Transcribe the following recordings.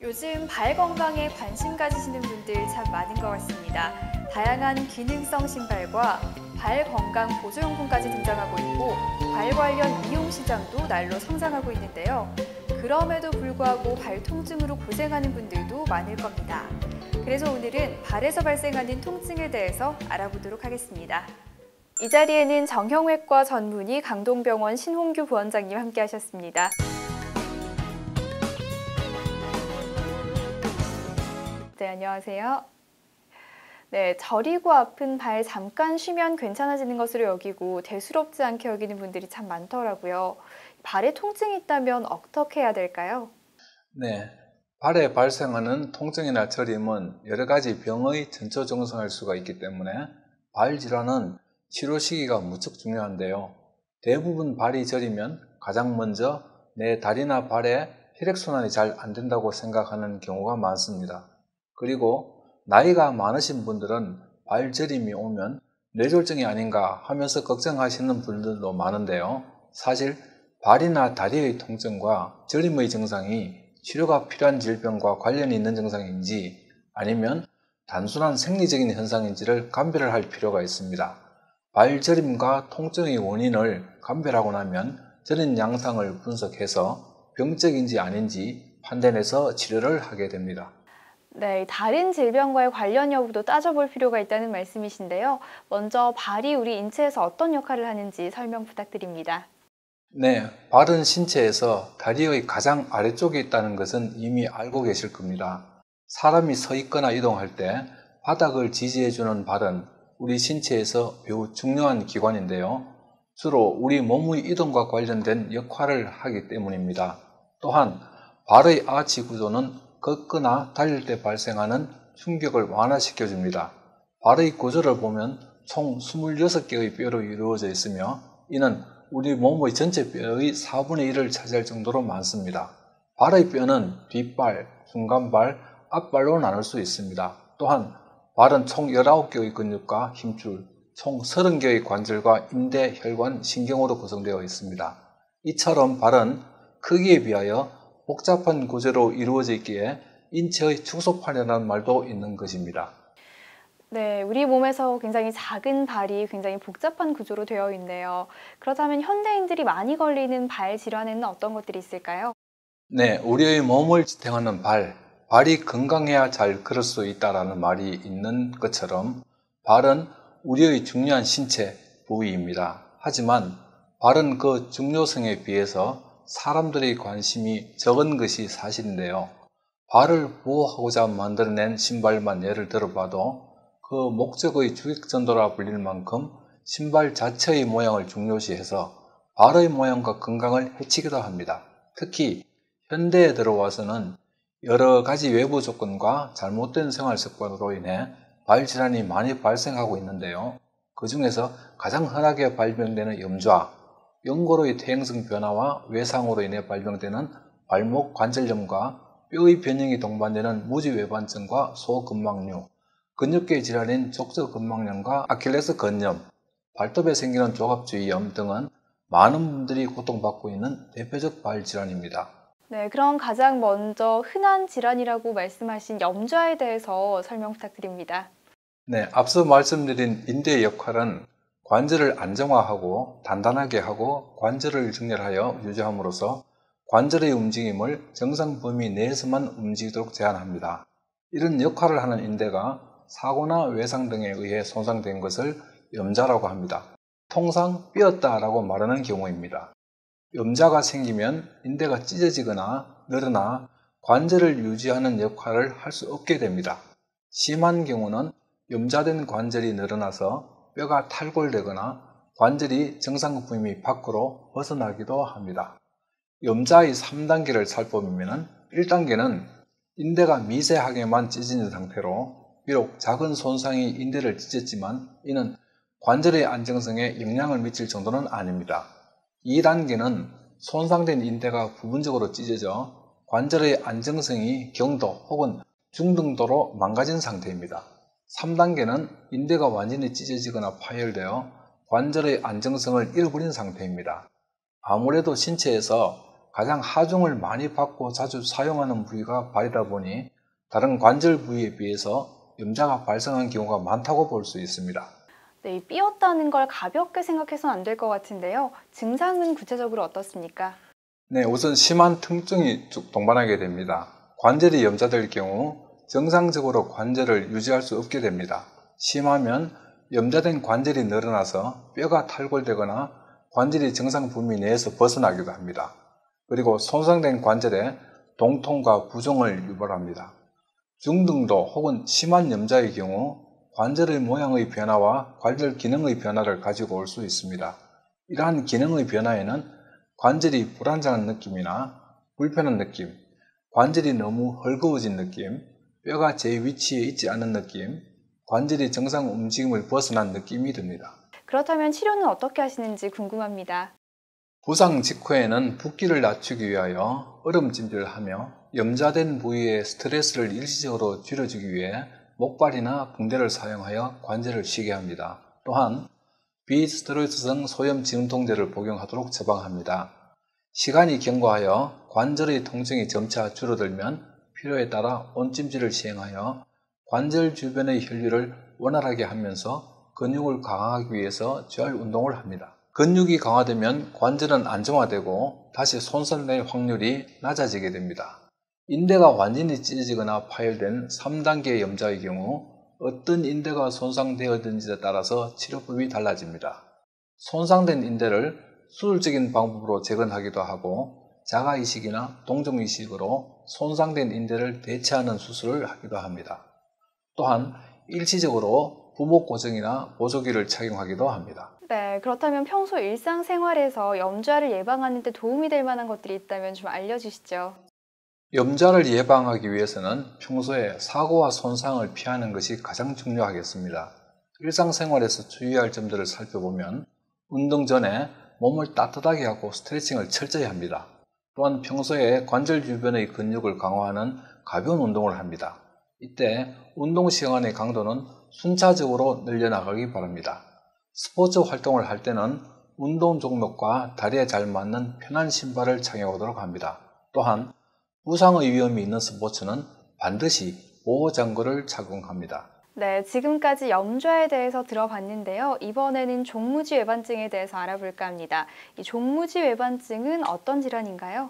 요즘 발 건강에 관심 가지시는 분들 참 많은 것 같습니다. 다양한 기능성 신발과 발 건강 보조용품까지 등장하고 있고 발 관련 미용 시장도 날로 성장하고 있는데요. 그럼에도 불구하고 발 통증으로 고생하는 분들도 많을 겁니다. 그래서 오늘은 발에서 발생하는 통증에 대해서 알아보도록 하겠습니다. 이 자리에는 정형외과 전문의 강동병원 신홍규 부원장님 함께 하셨습니다. 네, 안녕하세요. 네, 저리고 아픈 발 잠깐 쉬면 괜찮아지는 것으로 여기고 대수롭지 않게 여기는 분들이 참 많더라고요. 발에 통증이 있다면 어떻게 해야 될까요? 네, 발에 발생하는 통증이나 저림은 여러 가지 병의 전초증상일 수가 있기 때문에 발 질환은 치료 시기가 무척 중요한데요. 대부분 발이 저리면 가장 먼저 내 다리나 발에 혈액순환이 잘 안 된다고 생각하는 경우가 많습니다. 그리고 나이가 많으신 분들은 발 저림이 오면 뇌졸중이 아닌가 하면서 걱정하시는 분들도 많은데요. 사실 발이나 다리의 통증과 저림의 증상이 치료가 필요한 질병과 관련이 있는 증상인지 아니면 단순한 생리적인 현상인지를 감별을 할 필요가 있습니다. 발 저림과 통증의 원인을 감별하고 나면 저린 양상을 분석해서 병적인지 아닌지 판단해서 치료를 하게 됩니다. 네, 다른 질병과의 관련 여부도 따져볼 필요가 있다는 말씀이신데요. 먼저 발이 우리 인체에서 어떤 역할을 하는지 설명 부탁드립니다. 네, 발은 신체에서 다리의 가장 아래쪽에 있다는 것은 이미 알고 계실 겁니다. 사람이 서 있거나 이동할 때 바닥을 지지해주는 발은 우리 신체에서 매우 중요한 기관인데요. 주로 우리 몸의 이동과 관련된 역할을 하기 때문입니다. 또한 발의 아치 구조는 걷거나 달릴 때 발생하는 충격을 완화시켜줍니다. 발의 구조를 보면 총 26개의 뼈로 이루어져 있으며 이는 우리 몸의 전체 뼈의 4분의 1을 차지할 정도로 많습니다. 발의 뼈는 뒷발, 중간발, 앞발로 나눌 수 있습니다. 또한 발은 총 19개의 근육과 힘줄, 총 30개의 관절과 인대, 혈관, 신경으로 구성되어 있습니다. 이처럼 발은 크기에 비하여 복잡한 구조로 이루어져 있기에 인체의 축소판이라는 말도 있는 것입니다. 네, 우리 몸에서 굉장히 작은 발이 굉장히 복잡한 구조로 되어 있네요. 그렇다면 현대인들이 많이 걸리는 발 질환에는 어떤 것들이 있을까요? 네, 우리의 몸을 지탱하는 발이 건강해야 잘 걸을 수 있다라는 말이 있는 것처럼 발은 우리의 중요한 신체 부위입니다. 하지만 발은 그 중요성에 비해서 사람들의 관심이 적은 것이 사실인데요. 발을 보호하고자 만들어낸 신발만 예를 들어봐도 그 목적의 주객전도라 불릴 만큼 신발 자체의 모양을 중요시해서 발의 모양과 건강을 해치기도 합니다. 특히 현대에 들어와서는 여러 가지 외부 조건과 잘못된 생활 습관으로 인해 발 질환이 많이 발생하고 있는데요. 그 중에서 가장 흔하게 발병되는 염좌, 연골의 퇴행성 변화와 외상으로 인해 발병되는 발목 관절염과 뼈의 변형이 동반되는 무지외반증과 소근막류, 근육계 질환인 족저근막염과 아킬레스 건염, 발톱에 생기는 조갑주의염 등은 많은 분들이 고통받고 있는 대표적 발 질환입니다. 네, 그럼 가장 먼저 흔한 질환이라고 말씀하신 염좌에 대해서 설명 부탁드립니다. 네, 앞서 말씀드린 인대의 역할은 관절을 안정화하고 단단하게 하고 관절을 정렬하여 유지함으로써 관절의 움직임을 정상 범위 내에서만 움직이도록 제한합니다. 이런 역할을 하는 인대가 사고나 외상 등에 의해 손상된 것을 염좌라고 합니다. 통상 삐었다라고 말하는 경우입니다. 염좌가 생기면 인대가 찢어지거나 늘어나 관절을 유지하는 역할을 할 수 없게 됩니다. 심한 경우는 염좌된 관절이 늘어나서 뼈가 탈골되거나 관절이 정상 범위 밖으로 벗어나기도 합니다. 염좌의 3단계를 살펴보면 1단계는 인대가 미세하게만 찢어진 상태로 비록 작은 손상이 인대를 찢었지만 이는 관절의 안정성에 영향을 미칠 정도는 아닙니다. 2단계는 손상된 인대가 부분적으로 찢어져 관절의 안정성이 경도 혹은 중등도로 망가진 상태입니다. 3단계는 인대가 완전히 찢어지거나 파열되어 관절의 안정성을 잃어버린 상태입니다. 아무래도 신체에서 가장 하중을 많이 받고 자주 사용하는 부위가 발이다 보니 다른 관절 부위에 비해서 염자가 발생한 경우가 많다고 볼 수 있습니다. 네, 이 삐었다는 걸 가볍게 생각해서는 안 될 것 같은데요. 증상은 구체적으로 어떻습니까? 네, 우선 심한 통증이 쭉 동반하게 됩니다. 관절이 염자될 경우 정상적으로 관절을 유지할 수 없게 됩니다. 심하면 염자된 관절이 늘어나서 뼈가 탈골되거나 관절이 정상 범위 내에서 벗어나기도 합니다. 그리고 손상된 관절에 동통과 부종을 유발합니다. 중등도 혹은 심한 염자의 경우 관절의 모양의 변화와 관절 기능의 변화를 가지고 올 수 있습니다. 이러한 기능의 변화에는 관절이 불안정한 느낌이나 불편한 느낌, 관절이 너무 헐거워진 느낌, 뼈가 제 위치에 있지 않은 느낌, 관절이 정상 움직임을 벗어난 느낌이 듭니다. 그렇다면 치료는 어떻게 하시는지 궁금합니다. 부상 직후에는 붓기를 낮추기 위하여 얼음찜질을 하며 염자된 부위의 스트레스를 일시적으로 줄여주기 위해 목발이나 붕대를 사용하여 관절을 쉬게 합니다. 또한 비스테로이드성 소염 진통제를 복용하도록 처방합니다. 시간이 경과하여 관절의 통증이 점차 줄어들면 필요에 따라 온찜질을 시행하여 관절 주변의 혈류를 원활하게 하면서 근육을 강화하기 위해서 재활 운동을 합니다. 근육이 강화되면 관절은 안정화되고 다시 손상될 확률이 낮아지게 됩니다. 인대가 완전히 찢어지거나 파열된 3단계 염자의 경우 어떤 인대가 손상되었는지에 따라서 치료법이 달라집니다. 손상된 인대를 수술적인 방법으로 재건하기도 하고 자가이식이나 동종이식으로 손상된 인대를 대체하는 수술을 하기도 합니다. 또한 일시적으로 부목 고정이나 보조기를 착용하기도 합니다. 네, 그렇다면 평소 일상생활에서 염좌를 예방하는 데 도움이 될 만한 것들이 있다면 좀 알려주시죠. 염자를 예방하기 위해서는 평소에 사고와 손상을 피하는 것이 가장 중요하겠습니다. 일상생활에서 주의할 점들을 살펴보면 운동 전에 몸을 따뜻하게 하고 스트레칭을 철저히 합니다. 또한 평소에 관절 주변의 근육을 강화하는 가벼운 운동을 합니다. 이때 운동 시간의 강도는 순차적으로 늘려나가기 바랍니다. 스포츠 활동을 할 때는 운동 종목과 다리에 잘 맞는 편한 신발을 착용하도록 합니다. 또한 부상의 위험이 있는 스포츠는 반드시 보호장구를 착용합니다. 네, 지금까지 염좌에 대해서 들어봤는데요. 이번에는 종무지 외반증에 대해서 알아볼까 합니다. 이 종무지 외반증은 어떤 질환인가요?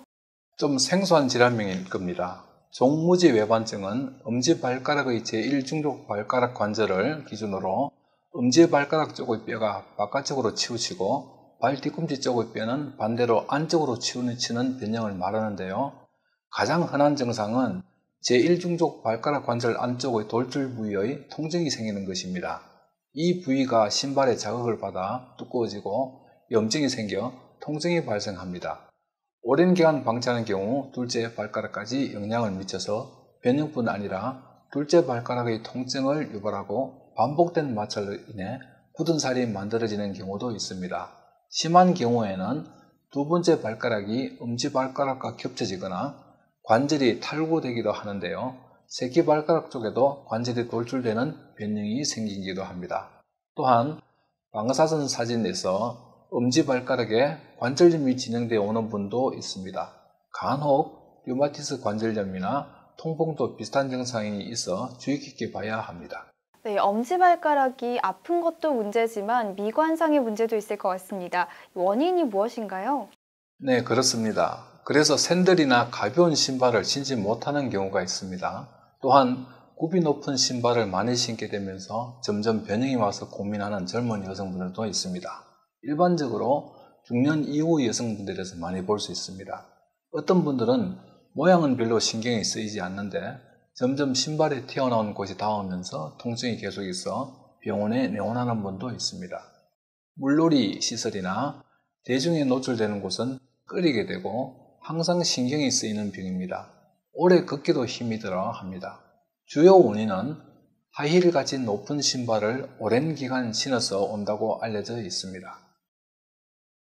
좀 생소한 질환명일 겁니다. 종무지 외반증은 엄지발가락의 제1중족 발가락 관절을 기준으로 엄지발가락 쪽의 뼈가 바깥쪽으로 치우치고 발 뒤꿈치 쪽의 뼈는 반대로 안쪽으로 치우치는 변형을 말하는데요. 가장 흔한 증상은 제1중족 발가락 관절 안쪽의 돌출 부위의 통증이 생기는 것입니다. 이 부위가 신발에 자극을 받아 두꺼워지고 염증이 생겨 통증이 발생합니다. 오랜 기간 방치하는 경우 둘째 발가락까지 영향을 미쳐서 변형뿐 아니라 둘째 발가락의 통증을 유발하고 반복된 마찰로 인해 굳은 살이 만들어지는 경우도 있습니다. 심한 경우에는 두 번째 발가락이 엄지발가락과 겹쳐지거나 관절이 탈구되기도 하는데요. 새끼발가락 쪽에도 관절이 돌출되는 변형이 생기기도 합니다. 또한 방사선 사진에서 엄지발가락에 관절염이 진행되어 오는 분도 있습니다. 간혹 류마티스 관절염이나 통풍도 비슷한 증상이 있어 주의 깊게 봐야 합니다. 네, 엄지발가락이 아픈 것도 문제지만 미관상의 문제도 있을 것 같습니다. 원인이 무엇인가요? 네, 그렇습니다. 그래서 샌들이나 가벼운 신발을 신지 못하는 경우가 있습니다. 또한 굽이 높은 신발을 많이 신게 되면서 점점 변형이 와서 고민하는 젊은 여성분들도 있습니다. 일반적으로 중년 이후 여성분들에서 많이 볼 수 있습니다. 어떤 분들은 모양은 별로 신경이 쓰이지 않는데 점점 신발에 튀어나온 곳이 닿으면서 통증이 계속 있어 병원에 내원하는 분도 있습니다. 물놀이 시설이나 대중에 노출되는 곳은 끓이게 되고 항상 신경이 쓰이는 병입니다. 오래 걷기도 힘이 들어 합니다. 주요 원인은 하이힐같이 높은 신발을 오랜 기간 신어서 온다고 알려져 있습니다.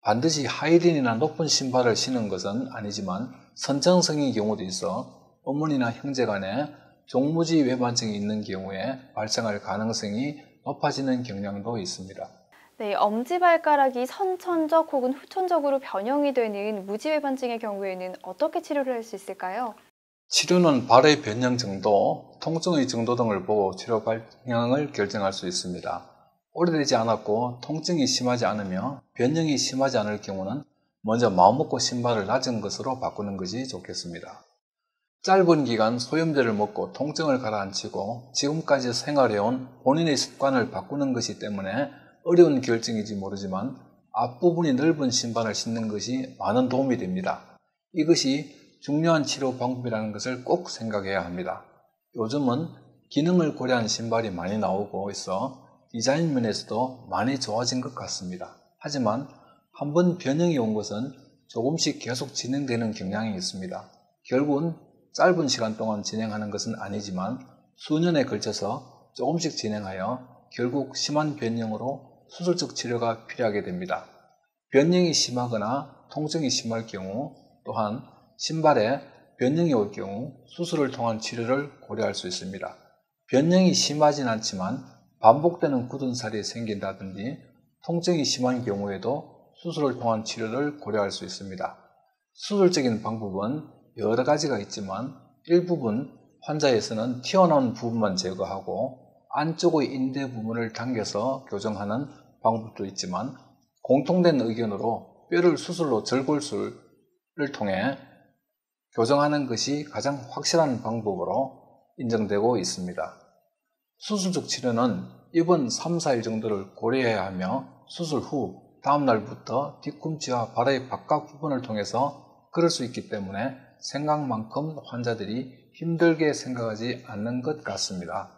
반드시 하이힐이나 높은 신발을 신은 것은 아니지만 선천성인 경우도 있어 어머니나 형제 간에 종무지 외반증이 있는 경우에 발생할 가능성이 높아지는 경향도 있습니다. 네, 엄지발가락이 선천적 혹은 후천적으로 변형이 되는 무지외반증의 경우에는 어떻게 치료를 할 수 있을까요? 치료는 발의 변형 정도, 통증의 정도 등을 보고 치료 방향을 결정할 수 있습니다. 오래되지 않았고 통증이 심하지 않으며 변형이 심하지 않을 경우는 먼저 마음먹고 신발을 낮은 것으로 바꾸는 것이 좋겠습니다. 짧은 기간 소염제를 먹고 통증을 가라앉히고 지금까지 생활해온 본인의 습관을 바꾸는 것이 때문에 어려운 결정인지 모르지만 앞부분이 넓은 신발을 신는 것이 많은 도움이 됩니다. 이것이 중요한 치료 방법이라는 것을 꼭 생각해야 합니다. 요즘은 기능을 고려한 신발이 많이 나오고 있어 디자인 면에서도 많이 좋아진 것 같습니다. 하지만 한번 변형이 온 것은 조금씩 계속 진행되는 경향이 있습니다. 결국은 짧은 시간 동안 진행하는 것은 아니지만 수년에 걸쳐서 조금씩 진행하여 결국 심한 변형으로 수술적 치료가 필요하게 됩니다. 변형이 심하거나 통증이 심할 경우 또한 신발에 변형이 올 경우 수술을 통한 치료를 고려할 수 있습니다. 변형이 심하진 않지만 반복되는 굳은 살이 생긴다든지 통증이 심한 경우에도 수술을 통한 치료를 고려할 수 있습니다. 수술적인 방법은 여러 가지가 있지만 일부분 환자에서는 튀어나온 부분만 제거하고 안쪽의 인대 부분을 당겨서 교정하는 방법도 있지만 공통된 의견으로 뼈를 수술로 절골술을 통해 교정하는 것이 가장 확실한 방법으로 인정되고 있습니다. 수술적 치료는 입원 3, 4일 정도를 고려해야 하며 수술 후 다음 날부터 뒤꿈치와 발의 바깥 부분을 통해서 걸을 수 있기 때문에 생각만큼 환자들이 힘들게 생각하지 않는 것 같습니다.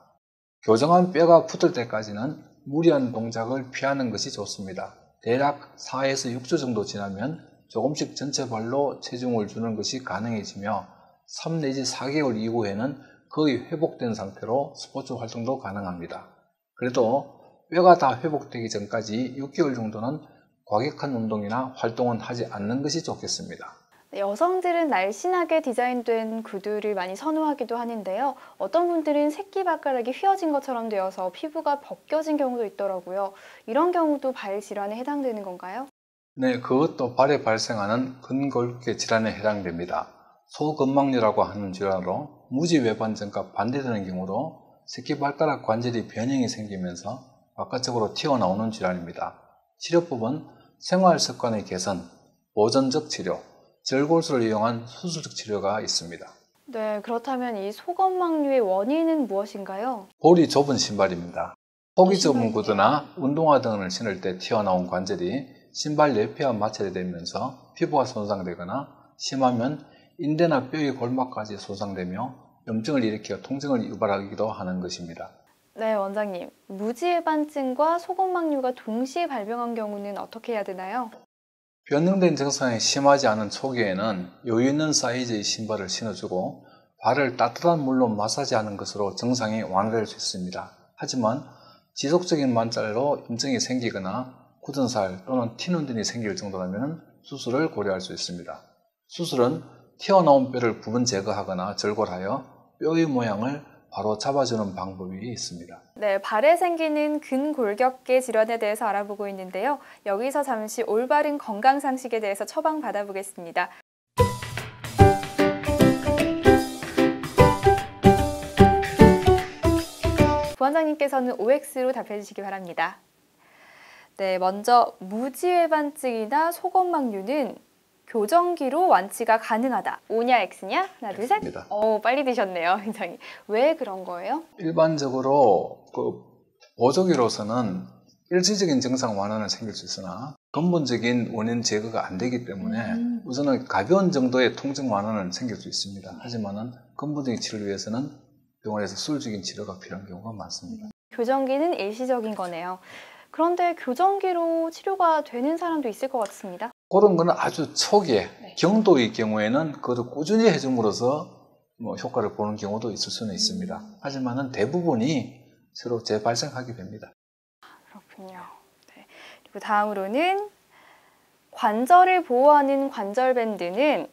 교정한 뼈가 붙을 때까지는 무리한 동작을 피하는 것이 좋습니다. 대략 4에서 6주 정도 지나면 조금씩 전체 발로 체중을 주는 것이 가능해지며 3 내지 4개월 이후에는 거의 회복된 상태로 스포츠 활동도 가능합니다. 그래도 뼈가 다 회복되기 전까지 6개월 정도는 과격한 운동이나 활동은 하지 않는 것이 좋겠습니다. 네, 여성들은 날씬하게 디자인된 구두를 많이 선호하기도 하는데요. 어떤 분들은 새끼발가락이 휘어진 것처럼 되어서 피부가 벗겨진 경우도 있더라고요. 이런 경우도 발 질환에 해당되는 건가요? 네, 그것도 발에 발생하는 근골격 질환에 해당됩니다. 소근막류라고 하는 질환으로 무지외반증과 반대되는 경우로 새끼발가락 관절이 변형이 생기면서 바깥쪽으로 튀어나오는 질환입니다. 치료법은 생활습관의 개선, 보존적 치료, 절골술을 이용한 수술적 치료가 있습니다. 네, 그렇다면 이 소검막류의 원인은 무엇인가요? 볼이 좁은 신발입니다. 폭이 좁은 구두나 운동화 등을 신을 때 튀어나온 관절이 신발 내피와 마찰되면서 피부가 손상되거나 심하면 인대나 뼈의 골막까지 손상되며 염증을 일으켜 통증을 유발하기도 하는 것입니다. 네, 원장님. 무지외반증과 소검막류가 동시에 발병한 경우는 어떻게 해야 되나요? 변형된 증상이 심하지 않은 초기에는 여유 있는 사이즈의 신발을 신어주고 발을 따뜻한 물로 마사지하는 것으로 증상이 완화될 수 있습니다. 하지만 지속적인 만찰로 염증이 생기거나 굳은 살 또는 튀는 등이 생길 정도라면 수술을 고려할 수 있습니다. 수술은 튀어나온 뼈를 부분 제거하거나 절골하여 뼈의 모양을 바로 잡아주는 방법이 있습니다. 네, 발에 생기는 근골격계 질환에 대해서 알아보고 있는데요. 여기서 잠시 올바른 건강 상식에 대해서 처방 받아보겠습니다. 부원장님께서는 OX로 답해 주시기 바랍니다. 네, 먼저 무지외반증이나 소검막류는 교정기로 완치가 가능하다. O냐 X냐? 하나, 둘, 셋. 빨리 드셨네요, 굉장히. 왜 그런 거예요? 일반적으로 보조기로서는 일시적인 증상 완화는 생길 수 있으나 근본적인 원인 제거가 안 되기 때문에 우선은 가벼운 정도의 통증 완화는 생길 수 있습니다. 하지만 근본적인 치료를 위해서는 병원에서 수술적인 치료가 필요한 경우가 많습니다. 교정기는 일시적인 거네요. 그런데 교정기로 치료가 되는 사람도 있을 것 같습니다. 그런 거는 아주 초기에 경도의 경우에는 그것을 꾸준히 해줌으로써 효과를 보는 경우도 있을 수는 있습니다. 하지만 대부분이 새로 재발생하게 됩니다. 그렇군요. 네. 그리고 다음으로는 관절을 보호하는 관절밴드는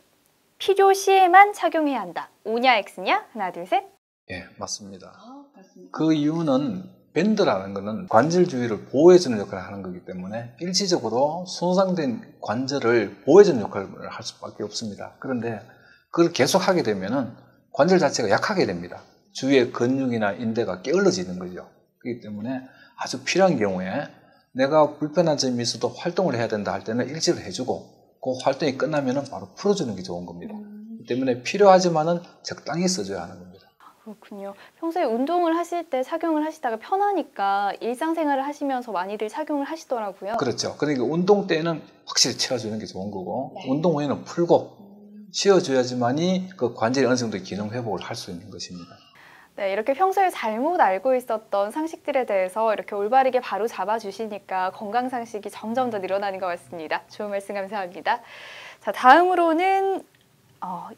필요 시에만 착용해야 한다. O냐 X냐? 하나, 둘, 셋. 예, 맞습니다. 맞습니다. 그 이유는 밴드라는 것은 관절 주위를 보호해주는 역할을 하는 거기 때문에 일시적으로 손상된 관절을 보호해주는 역할을 할 수밖에 없습니다. 그런데 그걸 계속 하게 되면은 관절 자체가 약하게 됩니다. 주위의 근육이나 인대가 게을러지는 거죠. 그렇기 때문에 아주 필요한 경우에 내가 불편한 점이 있어도 활동을 해야 된다 할 때는 일시를 해주고 그 활동이 끝나면은 바로 풀어주는 게 좋은 겁니다. 그렇기 때문에 필요하지만은 적당히 써줘야 하는 겁니다. 그렇군요. 평소에 운동을 하실 때 착용을 하시다가 편하니까 일상생활을 하시면서 많이들 착용을 하시더라고요. 그렇죠. 그러니까 운동 때는 확실히 채워주는 게 좋은 거고 운동 후에는 풀고 쉬어줘야지만이 그 관절이 어느 정도 기능 회복을 할 수 있는 것입니다. 네, 이렇게 평소에 잘못 알고 있었던 상식들에 대해서 이렇게 올바르게 바로 잡아주시니까 건강 상식이 점점 더 늘어나는 것 같습니다. 좋은 말씀 감사합니다. 자, 다음으로는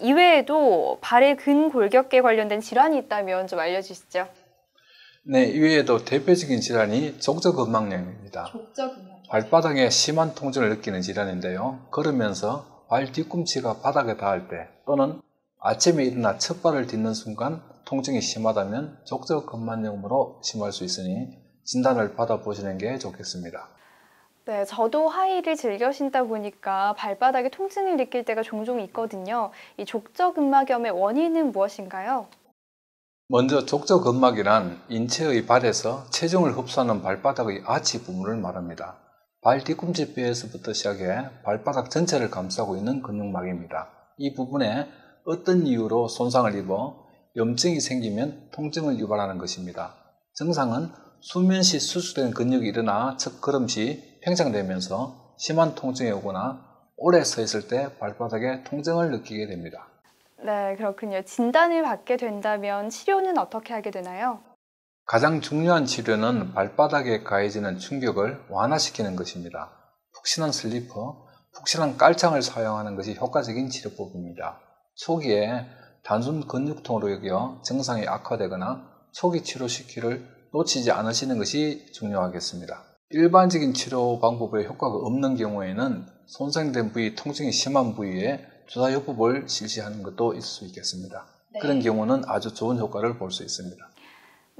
이외에도 발의 근골격계 관련된 질환이 있다면 좀 알려주시죠. 네, 이외에도 대표적인 질환이 족저근막염입니다. 발바닥에 심한 통증을 느끼는 질환인데요. 걸으면서 발 뒤꿈치가 바닥에 닿을 때 또는 아침에 일어나 첫 발을 딛는 순간 통증이 심하다면 족저근막염으로 심할 수 있으니 진단을 받아보시는 게 좋겠습니다. 네, 저도 하이힐을 즐겨 신다 보니까 발바닥에 통증을 느낄 때가 종종 있거든요. 이 족저근막염의 원인은 무엇인가요? 먼저 족저근막이란 인체의 발에서 체중을 흡수하는 발바닥의 아치 부분을 말합니다. 발 뒤꿈치 뼈에서부터 시작해 발바닥 전체를 감싸고 있는 근육막입니다. 이 부분에 어떤 이유로 손상을 입어 염증이 생기면 통증을 유발하는 것입니다. 증상은 수면 시 수축된 근육이 일어나 첫 걸음 시 팽창되면서 심한 통증이 오거나 오래 서 있을 때 발바닥에 통증을 느끼게 됩니다. 네, 그렇군요. 진단을 받게 된다면 치료는 어떻게 하게 되나요? 가장 중요한 치료는 발바닥에 가해지는 충격을 완화시키는 것입니다. 푹신한 슬리퍼, 푹신한 깔창을 사용하는 것이 효과적인 치료법입니다. 초기에 단순 근육통으로 여겨 증상이 악화되거나 초기 치료 시기를 놓치지 않으시는 것이 중요하겠습니다. 일반적인 치료 방법에 효과가 없는 경우에는 손상된 부위, 통증이 심한 부위에 주사요법을 실시하는 것도 있을 수 있겠습니다. 네. 그런 경우는 아주 좋은 효과를 볼 수 있습니다.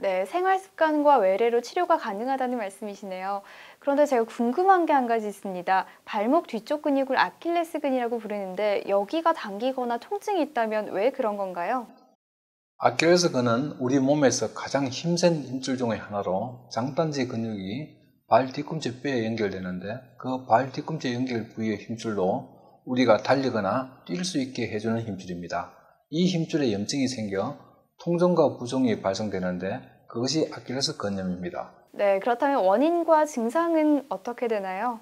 네, 생활 습관과 외래로 치료가 가능하다는 말씀이시네요. 그런데 제가 궁금한 게 한 가지 있습니다. 발목 뒤쪽 근육을 아킬레스근이라고 부르는데 여기가 당기거나 통증이 있다면 왜 그런 건가요? 아킬레스건은 우리 몸에서 가장 힘센 힘줄 중의 하나로 장단지 근육이 발 뒤꿈치 뼈에 연결되는데 그 발 뒤꿈치 연결 부위의 힘줄로 우리가 달리거나 뛸 수 있게 해주는 힘줄입니다. 이 힘줄에 염증이 생겨 통증과 부종이 발생되는데 그것이 아킬레스건염입니다. 네, 그렇다면 원인과 증상은 어떻게 되나요?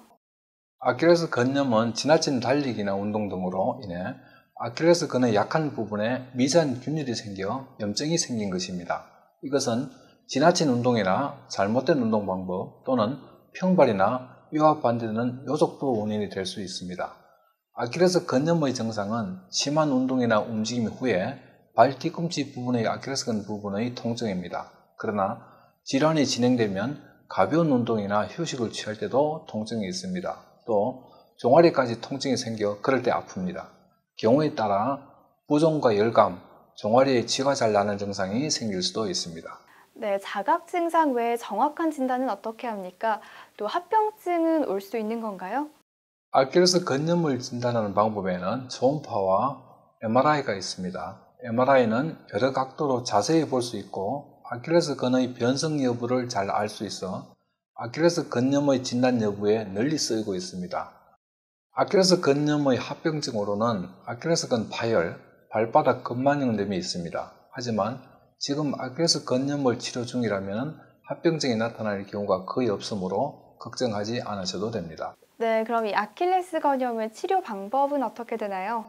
아킬레스건염은 지나친 달리기나 운동 등으로 인해 아킬레스건의 약한 부분에 미세한 균열이 생겨 염증이 생긴 것입니다. 이것은 지나친 운동이나 잘못된 운동 방법 또는 평발이나 뼈와 반대되는 요족도 원인이 될 수 있습니다. 아킬레스건염의 증상은 심한 운동이나 움직임 후에 발 뒤꿈치 부분의 아킬레스건 부분의 통증입니다. 그러나 질환이 진행되면 가벼운 운동이나 휴식을 취할 때도 통증이 있습니다. 또 종아리까지 통증이 생겨 그럴 때 아픕니다. 경우에 따라 부종과 열감, 종아리에 쥐가 잘 나는 증상이 생길 수도 있습니다. 네, 자각 증상 외에 정확한 진단은 어떻게 합니까? 또 합병증은 올 수 있는 건가요? 아킬레스건염을 진단하는 방법에는 초음파와 MRI가 있습니다. MRI는 여러 각도로 자세히 볼 수 있고 아킬레스건의 변성 여부를 잘 알 수 있어 아킬레스건염의 진단 여부에 널리 쓰이고 있습니다. 아킬레스건염의 합병증으로는 아킬레스건 파열, 발바닥 근막염염이 있습니다. 하지만 지금 아킬레스건염을 치료 중이라면 합병증이 나타날 경우가 거의 없으므로 걱정하지 않으셔도 됩니다. 네, 그럼 이 아킬레스건염의 치료 방법은 어떻게 되나요?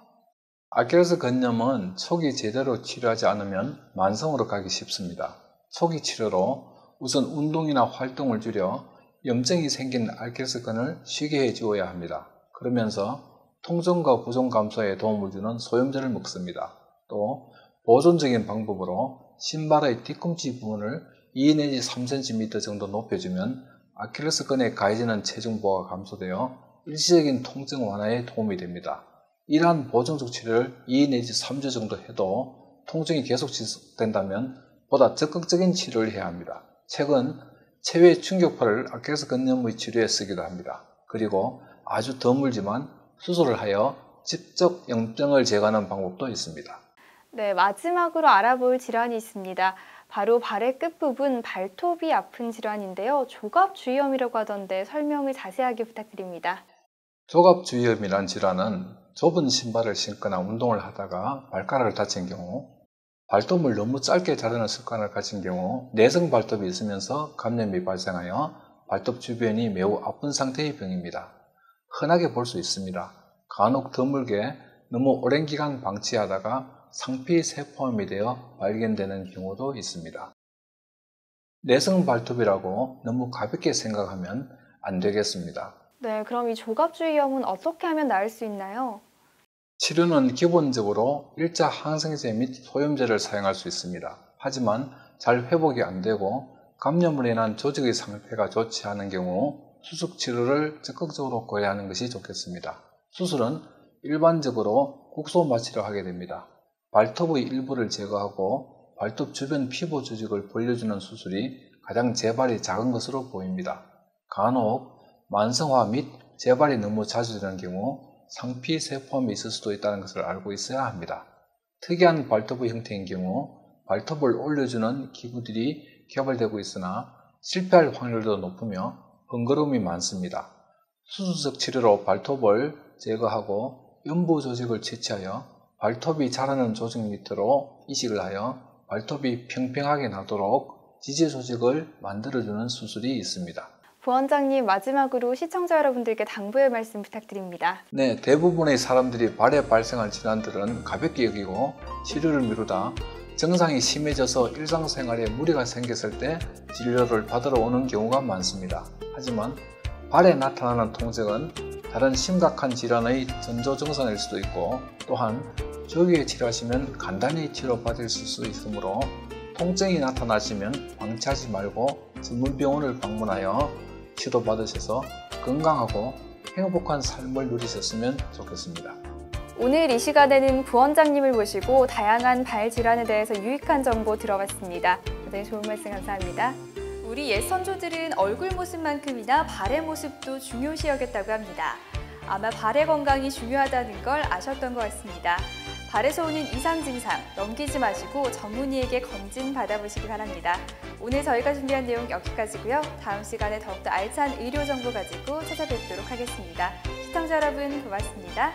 아킬레스건염은 초기 제대로 치료하지 않으면 만성으로 가기 쉽습니다. 초기 치료로 우선 운동이나 활동을 줄여 염증이 생긴 아킬레스건을 쉬게 해주어야 합니다. 그러면서 통증과 부종 감소에 도움을 주는 소염제를 먹습니다. 또 보존적인 방법으로 신발의 뒤꿈치 부분을 2 내지 3cm 정도 높여주면 아킬레스건에 가해지는 체중보가 감소되어 일시적인 통증 완화에 도움이 됩니다. 이러한 보존적 치료를 2 내지 3주 정도 해도 통증이 계속 지속된다면 보다 적극적인 치료를 해야 합니다. 최근 체외 충격파를 악해서 치료에 쓰기도 합니다. 그리고 아주 드물지만 수술을 하여 직접 염증을 제거하는 방법도 있습니다. 네, 마지막으로 알아볼 질환이 있습니다. 바로 발의 끝부분 발톱이 아픈 질환인데요. 조갑주의염이라고 하던데 설명을 자세하게 부탁드립니다. 조갑주의염이란 질환은 좁은 신발을 신거나 운동을 하다가 발가락을 다친 경우, 발톱을 너무 짧게 자르는 습관을 가진 경우 내성 발톱이 있으면서 감염이 발생하여 발톱 주변이 매우 아픈 상태의 병입니다. 흔하게 볼 수 있습니다. 간혹 드물게 너무 오랜 기간 방치하다가 상피세포암이 되어 발견되는 경우도 있습니다. 내성 발톱이라고 너무 가볍게 생각하면 안 되겠습니다. 네, 그럼 이 조갑주의염은 어떻게 하면 나을 수 있나요? 치료는 기본적으로 일자 항생제 및 소염제를 사용할 수 있습니다. 하지만 잘 회복이 안 되고 감염으로 인한 조직의 상태가 좋지 않은 경우 수축 치료를 적극적으로 고려하는 것이 좋겠습니다. 수술은 일반적으로 국소 마취를 하게 됩니다. 발톱의 일부를 제거하고 발톱 주변 피부 조직을 벌려주는 수술이 가장 재발이 작은 것으로 보입니다. 간혹 만성화 및 재발이 너무 자주 되는 경우 상피세포암이 있을 수도 있다는 것을 알고 있어야 합니다. 특이한 발톱의 형태인 경우 발톱을 올려주는 기구들이 개발되고 있으나 실패할 확률도 높으며 번거로움이 많습니다. 수술적 치료로 발톱을 제거하고 연부 조직을 채취하여 발톱이 자라는 조직 밑으로 이식을 하여 발톱이 평평하게 나도록 지지 조직을 만들어주는 수술이 있습니다. 부원장님, 마지막으로 시청자 여러분들께 당부의 말씀 부탁드립니다. 네, 대부분의 사람들이 발에 발생한 질환들은 가볍게 여기고 치료를 미루다 증상이 심해져서 일상생활에 무리가 생겼을 때 진료를 받으러 오는 경우가 많습니다. 하지만 발에 나타나는 통증은 다른 심각한 질환의 전조 증상일 수도 있고 또한 조기에 치료하시면 간단히 치료받을 수 있으므로 통증이 나타나시면 방치하지 말고 전문병원을 방문하여 치료받으셔서 건강하고 행복한 삶을 누리셨으면 좋겠습니다. 오늘 이 시간에는 부원장님을 모시고 다양한 발 질환에 대해서 유익한 정보 들어봤습니다. 굉장히 좋은 말씀 감사합니다. 우리 옛 선조들은 얼굴 모습만큼이나 발의 모습도 중요시 여겼다고 합니다. 아마 발의 건강이 중요하다는 걸 아셨던 것 같습니다. 발에서 오는 이상 증상 넘기지 마시고 전문의에게 검진 받아보시기 바랍니다. 오늘 저희가 준비한 내용 여기까지고요. 다음 시간에 더욱더 알찬 의료 정보 가지고 찾아뵙도록 하겠습니다. 시청자 여러분 고맙습니다.